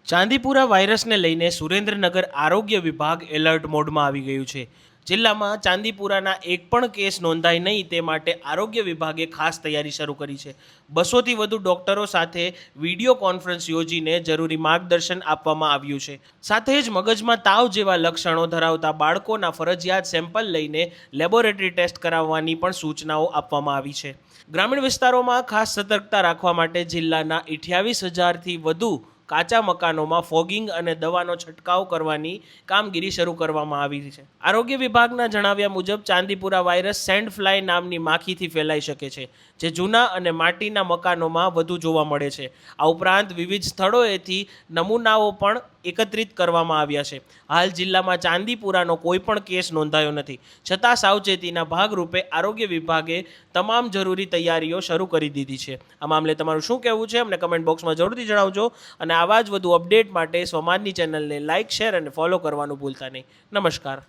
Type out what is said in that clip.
ચાંદીપુરા વાયરસને લઈને સુરેન્દ્રનગર આરોગ્ય વિભાગ એલર્ટ મોડમાં આવી ગયું છે. જિલ્લામાં ચાંદીપુરાના એક પણ કેસ નોંધાય નહીં તે માટે આરોગ્ય વિભાગે ખાસ તૈયારી શરૂ કરી છે. 200થી વધુ ડોક્ટરો સાથે વિડીયો કોન્ફરન્સ યોજીને જરૂરી માર્ગદર્શન આપવામાં આવ્યું છે. સાથે જ મગજમાં તાવ જેવા લક્ષણો ધરાવતા બાળકોના ફરજિયાત સેમ્પલ લઈને લેબોરેટરી ટેસ્ટ કરાવવાની પણ સૂચનાઓ આપવામાં આવી છે. ગ્રામીણ વિસ્તારોમાં ખાસ સતર્કતા રાખવા માટે જિલ્લાના 28,000થી વધુ કાચા મકાનોમાં ફોગિંગ અને દવાનો છંટકાવ કરવાની કામગીરી શરૂ કરવામાં આવી છે. આરોગ્ય વિભાગના જણાવ્યા મુજબ ચાંદીપુરા વાયરસ સેન્ડ ફ્લાય નામની માખીથી ફેલાઈ શકે છે, જે જૂના અને માટીના મકાનોમાં વધુ જોવા મળે છે. આ ઉપરાંત વિવિધ સ્થળોએથી નમૂનાઓ પણ એકત્રિત કરવામાં આવ્યા છે. હાલ જિલ્લામાં ચાંદીપુરાનો કોઈ પણ કેસ નોંધાયો નથી, છતાં સાવચેતીના ભાગરૂપે આરોગ્ય વિભાગે તમામ જરૂરી તૈયારીઓ શરૂ કરી દીધી છે. આ મામલે તમારું શું કહેવું છે અમને કમેન્ટ બોક્સમાં જરૂરથી જણાવજો અને આવા જ વધુ અપડેટ માટે સ્વમાનની ચેનલને લાઇક, શેર અને ફોલો કરવાનું ભૂલતા નહીં. નમસ્કાર.